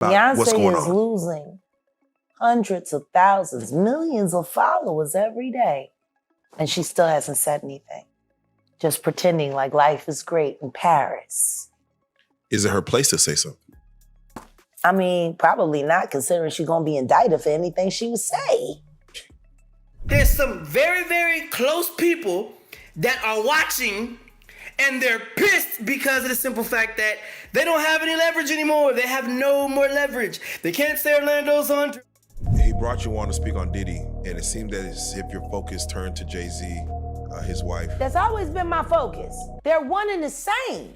about what's going Beyonce is on. losing hundreds of thousands, millions of followers every day. And she still hasn't said anything. Just pretending like life is great in Paris. Is it her place to say something? I mean, probably not, considering she's going to be indicted for anything she would say. There's some very, very close people that are watching, and they're pissed because of the simple fact that they don't have any leverage anymore. They have no more leverage. They can't say Orlando's on. He brought you on to speak on Diddy, and it seemed that as if your focus turned to Jay-Z, his wife. That's always been my focus. They're one and the same.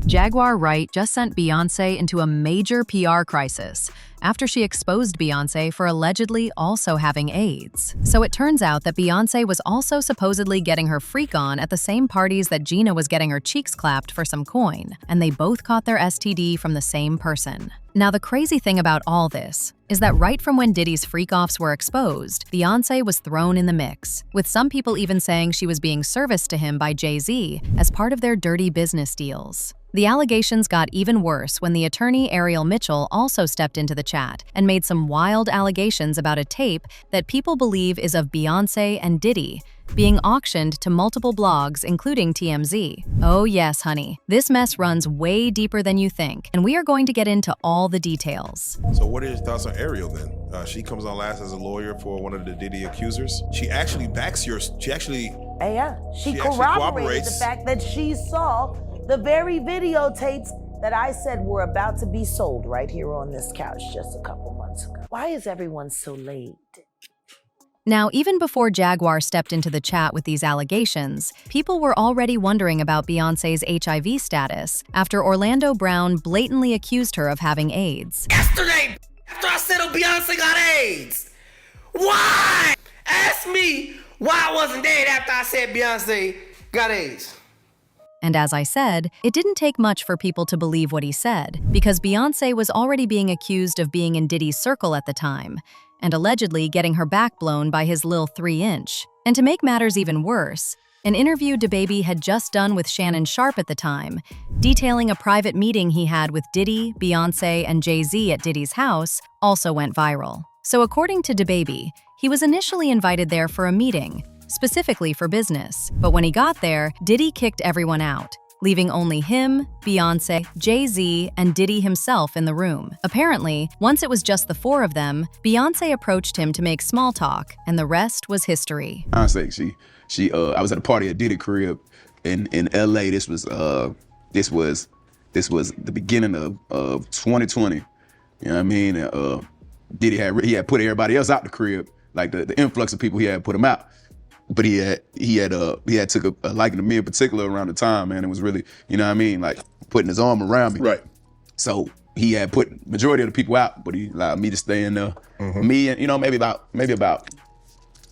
Jaguar Wright just sent Beyonce into a major PR crisis after she exposed Beyonce for allegedly also having AIDS. So it turns out that Beyonce was also supposedly getting her freak on at the same parties that Gina was getting her cheeks clapped for some coin, and they both caught their STD from the same person. Now, the crazy thing about all this is that right from when Diddy's freak-offs were exposed, Beyonce was thrown in the mix, with some people even saying she was being serviced to him by Jay-Z as part of their dirty business deals. The allegations got even worse when the attorney Ariel Mitchell also stepped into the chat and made some wild allegations about a tape that people believe is of Beyonce and Diddy being auctioned to multiple blogs, including TMZ. Oh yes, honey, this mess runs way deeper than you think, and we are going to get into all the details. So what are your thoughts on Ariel then? She comes on last as a lawyer for one of the Diddy accusers. She actually backs your, she corroborated the fact that she saw the very videotapes that I said were about to be sold right here on this couch just a couple months ago. Why is everyone so late? Now, even before Jaguar stepped into the chat with these allegations, people were already wondering about Beyonce's HIV status after Orlando Brown blatantly accused her of having AIDS. Yesterday, after I said, Beyonce got AIDS. Why? Ask me why I wasn't dead after I said Beyonce got AIDS. And as I said, it didn't take much for people to believe what he said, because Beyonce was already being accused of being in Diddy's circle at the time, and allegedly getting her back blown by his lil 3-inch. And to make matters even worse, an interview DaBaby had just done with Shannon Sharpe at the time, detailing a private meeting he had with Diddy, Beyonce, and Jay-Z at Diddy's house, also went viral. So according to DaBaby, he was initially invited there for a meeting, specifically for business. But when he got there, Diddy kicked everyone out, leaving only him, Beyonce, Jay-Z, and Diddy himself in the room. Apparently, once it was just the four of them, Beyonce approached him to make small talk, and the rest was history. Beyonce, I was at a party at Diddy crib in LA. This was the beginning of 2020. You know what I mean? Diddy had put everybody else out the crib, like the influx of people, he had put them out. But he had took a liking to me in particular around the time, man. It was really, you know what I mean, like putting his arm around me. Right. So he had put majority of the people out, but he allowed me to stay in there. Mm-hmm. Me and, maybe about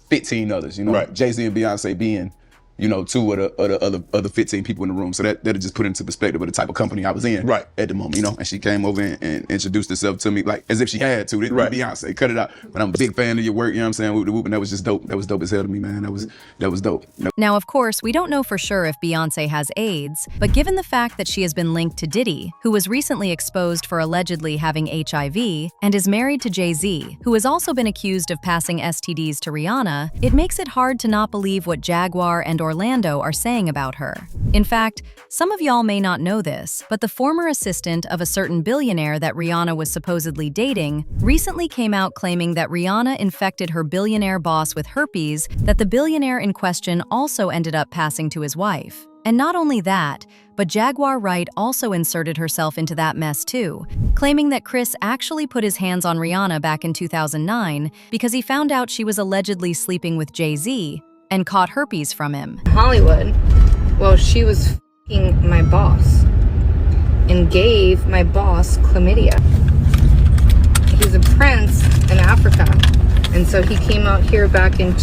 15 others, right. Jay-Z and Beyonce being, two of the other 15 people in the room. So that'll just put into perspective of the type of company I was in right. at the moment, And she came over and introduced herself to me like as if she had to. Right. Beyonce, cut it out. But I'm a big fan of your work, you know what I'm saying? Whoop the whoop, and that was just dope. That was dope as hell to me, man. That was dope. Now, of course, we don't know for sure if Beyonce has AIDS, but given the fact that she has been linked to Diddy, who was recently exposed for allegedly having HIV, and is married to Jay-Z, who has also been accused of passing STDs to Rihanna, it makes it hard to not believe what Jaguar and Orlando are saying about her. In fact, some of y'all may not know this, but the former assistant of a certain billionaire that Rihanna was supposedly dating recently came out claiming that Rihanna infected her billionaire boss with herpes that the billionaire in question also ended up passing to his wife. And not only that, but Jaguar Wright also inserted herself into that mess too, claiming that Chris actually put his hands on Rihanna back in 2009 because he found out she was allegedly sleeping with Jay-Z and caught herpes from him. Hollywood, well, she was f***ing my boss and gave my boss chlamydia. He's a prince in Africa, and so he came out here back in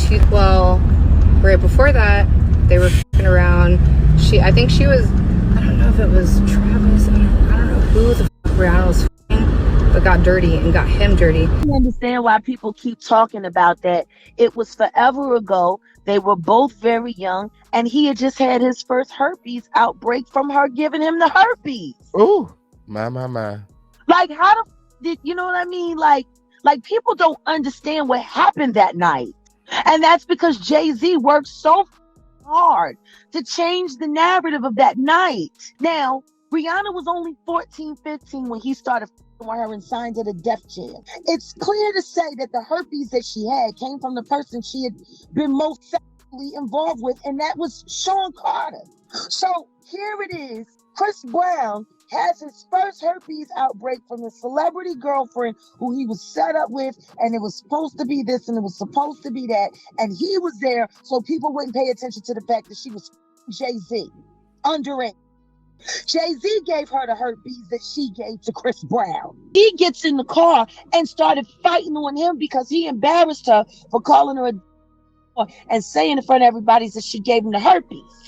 right before that, they were f***ing around. I think she was, I don't know if it was Travis, I don't know who the f*** Rihanna was f***ing, but got dirty and got him dirty. I understand why people keep talking about that. It was forever ago. They were both very young, and he had just had his first herpes outbreak from her giving him the herpes. Ooh. My. Like, how the did you know what I mean? Like people don't understand what happened that night, and that's because Jay-Z worked so hard to change the narrative of that night. Now, Rihanna was only 14, 15 when he started with her and signed to the Def Jam. It's clear to say that the herpes that she had came from the person she had been most sexually involved with, and that was Sean Carter. So here it is. Chris Brown has his first herpes outbreak from a celebrity girlfriend who he was set up with, and it was supposed to be this and it was supposed to be that, and he was there so people wouldn't pay attention to the fact that she was Jay-Z underage. Jay-Z gave her the herpes that she gave to Chris Brown. He gets in the car and started fighting on him because he embarrassed her for calling her a and saying in front of everybody that she gave him the herpes.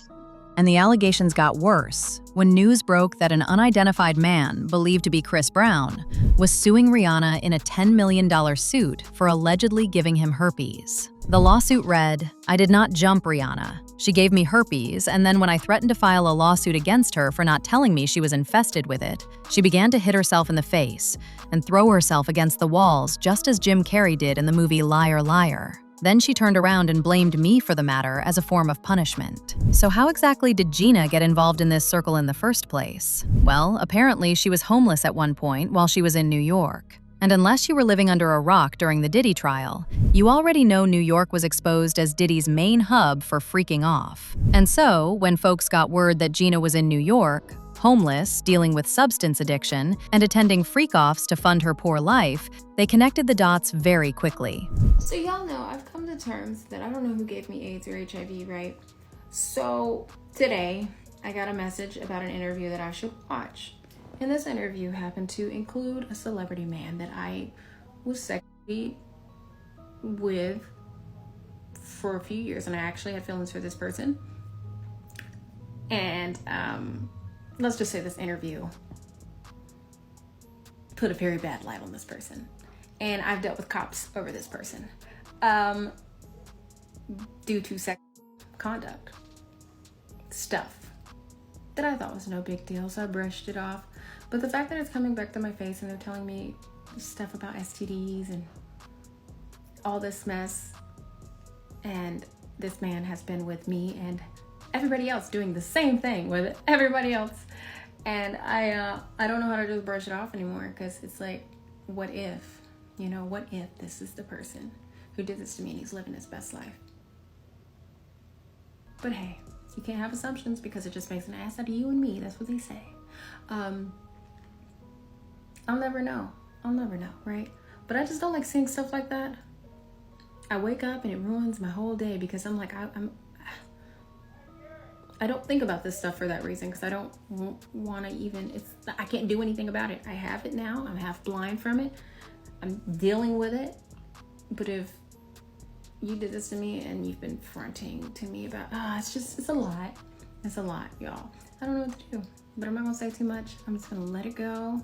And the allegations got worse when news broke that an unidentified man, believed to be Chris Brown, was suing Rihanna in a $10 million suit for allegedly giving him herpes. The lawsuit read, "I did not jump Rihanna. She gave me herpes, and then when I threatened to file a lawsuit against her for not telling me she was infested with it, she began to hit herself in the face and throw herself against the walls just as Jim Carrey did in the movie Liar Liar. Then she turned around and blamed me for the matter as a form of punishment." So how exactly did Gina get involved in this circle in the first place? Well, apparently she was homeless at one point while she was in New York. And unless you were living under a rock during the Diddy trial, you already know New York was exposed as Diddy's main hub for freaking off. And so, when folks got word that Gina was in New York, homeless, dealing with substance addiction, and attending freak-offs to fund her poor life, they connected the dots very quickly. So y'all know, I've come to terms that I don't know who gave me AIDS or HIV, right? So today, I got a message about an interview that I should watch. And this interview happened to include a celebrity man that I was sexually with for a few years, and I actually had feelings for this person. And let's just say this interview put a very bad light on this person. And I've dealt with cops over this person due to sex conduct stuff that I thought was no big deal, so I brushed it off. But the fact that it's coming back to my face and they're telling me stuff about STDs and all this mess, and this man has been with me and everybody else doing the same thing with everybody else, and I don't know how to just brush it off anymore, because it's like, what if, what if this is the person who did this to me and he's living his best life? But hey, you can't have assumptions because it just makes an ass out of you and me. That's what they say. I'll never know, right? But I just don't like seeing stuff like that. I wake up and it ruins my whole day because I'm like, I don't think about this stuff for that reason, because I don't want to even, I can't do anything about it. I have it now. I'm half blind from it. I'm dealing with it. But if you did this to me and you've been fronting to me about, it's a lot. It's a lot, y'all. I don't know what to do, but I'm not going to say too much. I'm just going to let it go.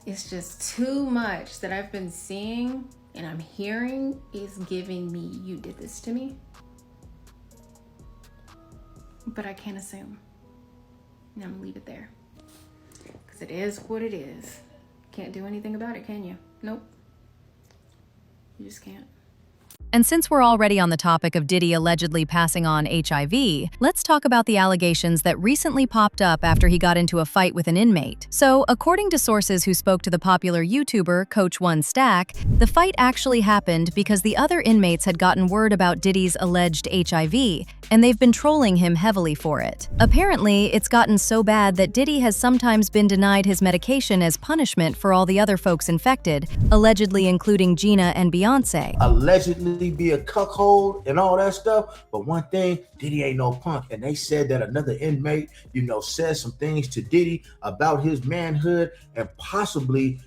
It's just too much that I've been seeing and I'm hearing is giving me, you did this to me. But I can't assume. And I'm gonna leave it there. Because it is what it is. Can't do anything about it, can you? Nope. You just can't. And since we're already on the topic of Diddy allegedly passing on HIV, let's talk about the allegations that recently popped up after he got into a fight with an inmate. So, according to sources who spoke to the popular YouTuber Coach One Stack, the fight actually happened because the other inmates had gotten word about Diddy's alleged HIV, and they've been trolling him heavily for it. Apparently, it's gotten so bad that Diddy has sometimes been denied his medication as punishment for all the other folks infected, allegedly including Gina and Beyonce. Allegedly be a cuckold and all that stuff, but one thing, Diddy ain't no punk. And they said that another inmate, said some things to Diddy about his manhood and possibly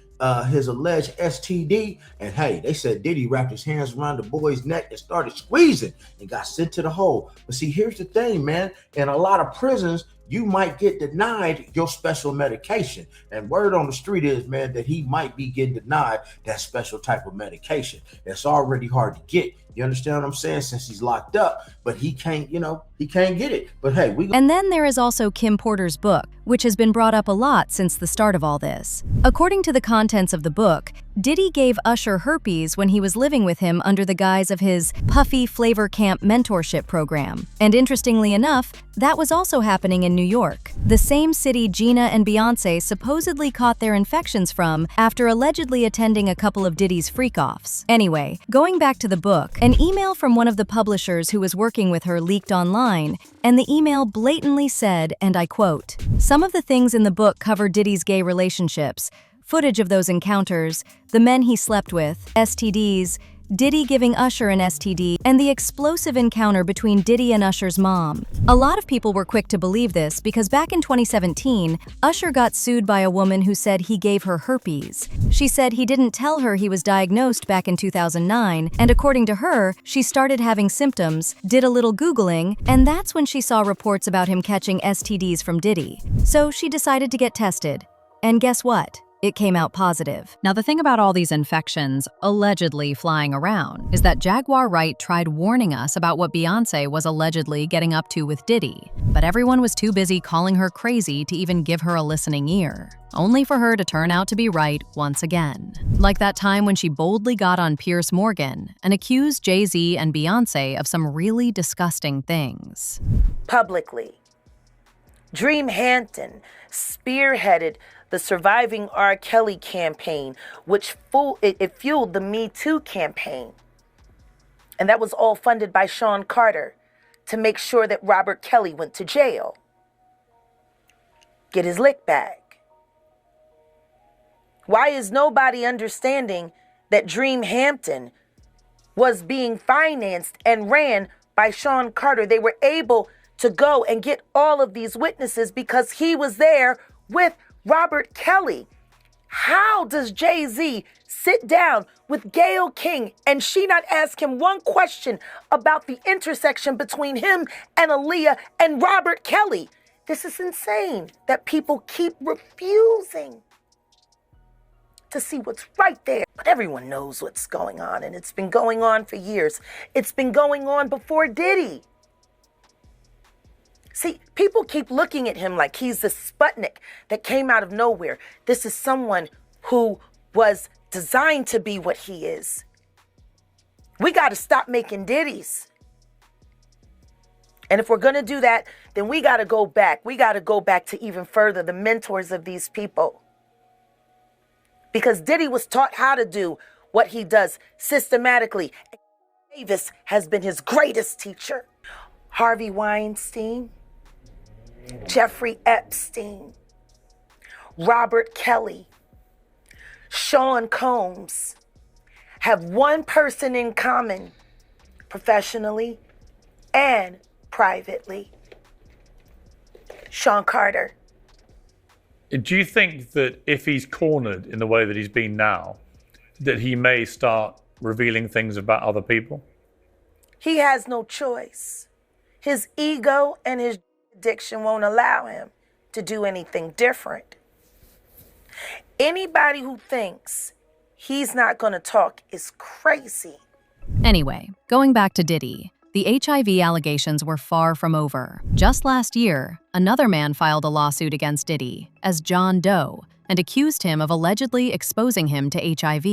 his alleged STD. And hey, they said Diddy wrapped his hands around the boy's neck and started squeezing and got sent to the hole. But see, here's the thing, man. In a lot of prisons, you might get denied your special medication. And word on the street is, man, that he might be getting denied that special type of medication. That's already hard to get. You understand what I'm saying? Since he's locked up, but he can't, he can't get it. But hey, And then there is also Kim Porter's book, which has been brought up a lot since the start of all this. According to the contents of the book, Diddy gave Usher herpes when he was living with him under the guise of his Puffy Flavor Camp mentorship program. And interestingly enough, that was also happening in New York, the same city Gina and Beyonce supposedly caught their infections from after allegedly attending a couple of Diddy's freak-offs. Anyway, going back to the book, an email from one of the publishers who was working with her leaked online, and the email blatantly said, and I quote, "Some of the things in the book cover Diddy's gay relationships, footage of those encounters, the men he slept with, STDs, Diddy giving Usher an STD, and the explosive encounter between Diddy and Usher's mom." A lot of people were quick to believe this because back in 2017, Usher got sued by a woman who said he gave her herpes. She said he didn't tell her he was diagnosed back in 2009, and according to her, she started having symptoms, did a little Googling, and that's when she saw reports about him catching STDs from Diddy. So she decided to get tested. And guess what? It came out positive. Now, the thing about all these infections allegedly flying around is that Jaguar Wright tried warning us about what Beyonce was allegedly getting up to with Diddy, but everyone was too busy calling her crazy to even give her a listening ear, only for her to turn out to be right once again. Like that time when she boldly got on Piers Morgan and accused Jay-Z and Beyonce of some really disgusting things. Publicly, Dream Hampton spearheaded the Surviving R. Kelly campaign, which fueled the Me Too campaign. And that was all funded by Sean Carter to make sure that Robert Kelly went to jail. Get his lick back. Why is nobody understanding that Dream Hampton was being financed and ran by Sean Carter? They were able to go and get all of these witnesses because he was there with Robert Kelly. How does Jay-Z sit down with Gayle King and she not ask him one question about the intersection between him and Aaliyah and Robert Kelly? This is insane that people keep refusing to see what's right there. But everyone knows what's going on, and it's been going on for years. It's been going on before Diddy. See, people keep looking at him like he's the Sputnik that came out of nowhere. This is someone who was designed to be what he is. We got to stop making Diddies. And if we're going to do that, then we got to go back. We got to go back to even further, the mentors of these people. Because Diddy was taught how to do what he does systematically. Davis has been his greatest teacher. Harvey Weinstein, Jeffrey Epstein, Robert Kelly, Sean Combs have one person in common, professionally and privately: Sean Carter. Do you think that if he's cornered in the way that he's been now, that he may start revealing things about other people? He has no choice. His ego and his addiction won't allow him to do anything different. Anybody who thinks he's not going to talk is crazy. Anyway, going back to Diddy, the HIV allegations were far from over. Just last year, another man filed a lawsuit against Diddy as John Doe and accused him of allegedly exposing him to HIV.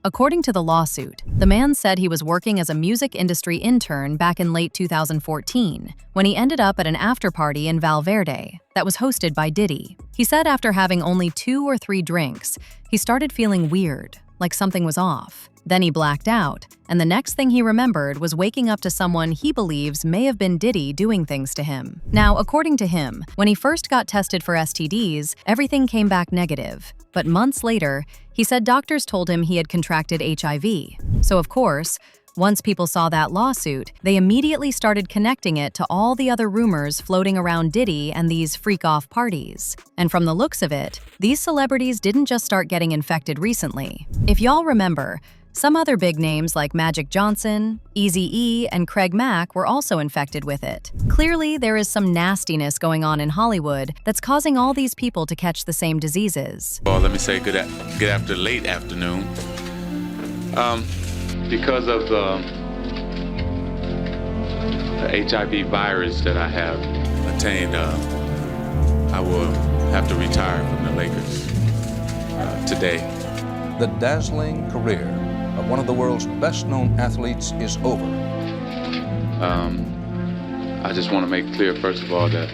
According to the lawsuit, the man said he was working as a music industry intern back in late 2014 when he ended up at an after-party in Valverde that was hosted by Diddy. He said after having only 2 or 3 drinks, he started feeling weird, like something was off. Then he blacked out, and the next thing he remembered was waking up to someone he believes may have been Diddy doing things to him. Now, according to him, when he first got tested for STDs, everything came back negative. But months later, he said doctors told him he had contracted HIV. So of course, once people saw that lawsuit, they immediately started connecting it to all the other rumors floating around Diddy and these freak-off parties. And from the looks of it, these celebrities didn't just start getting infected recently. If y'all remember, some other big names like Magic Johnson, Eazy-E, and Craig Mack were also infected with it. Clearly, there is some nastiness going on in Hollywood that's causing all these people to catch the same diseases. Well, let me say good after late afternoon. Because of the HIV virus that I have attained, I will have to retire from the Lakers today. The dazzling career of one of the world's best-known athletes is over. I just want to make clear, first of all, that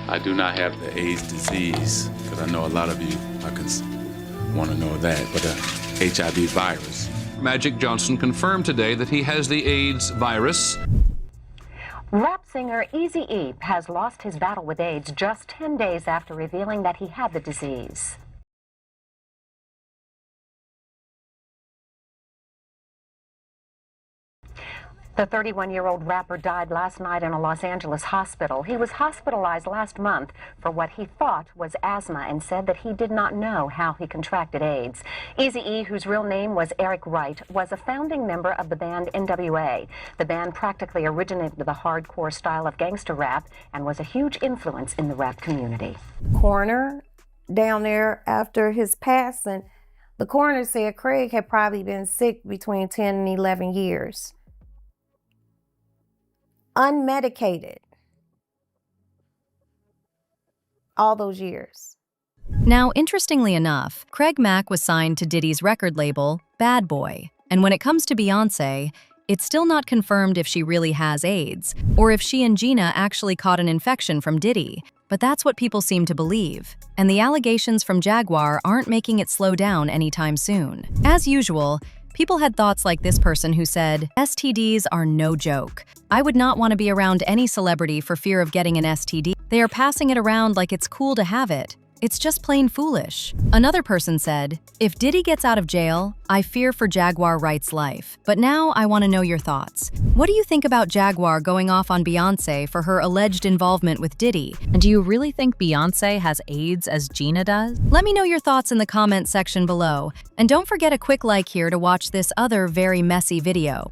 I do not have the AIDS disease, because I know a lot of you want to know that, but the HIV virus. Magic Johnson confirmed today that he has the AIDS virus. Rap singer Eazy-E has lost his battle with AIDS just 10 days after revealing that he had the disease. The 31-year-old rapper died last night in a Los Angeles hospital. He was hospitalized last month for what he thought was asthma and said that he did not know how he contracted AIDS. Eazy-E, whose real name was Jaguar Wright, was a founding member of the band NWA. The band practically originated the hardcore style of gangster rap and was a huge influence in the rap community. Coroner down there after his passing, the coroner said Craig had probably been sick between 10 and 11 years. Unmedicated all those years. Now, interestingly enough, Craig Mack was signed to Diddy's record label, Bad Boy. And when it comes to Beyonce, it's still not confirmed if she really has AIDS, or if she and Gina actually caught an infection from Diddy. But that's what people seem to believe. And the allegations from Jaguar aren't making it slow down anytime soon. As usual, people had thoughts like this person who said, STDs are no joke. I would not want to be around any celebrity for fear of getting an STD. They are passing it around like it's cool to have it. It's just plain foolish. Another person said, if Diddy gets out of jail, I fear for Jaguar Wright's life. But now I want to know your thoughts. What do you think about Jaguar going off on Beyonce for her alleged involvement with Diddy? And do you really think Beyonce has AIDS as Gina does? Let me know your thoughts in the comment section below. And don't forget a quick like here to watch this other very messy video.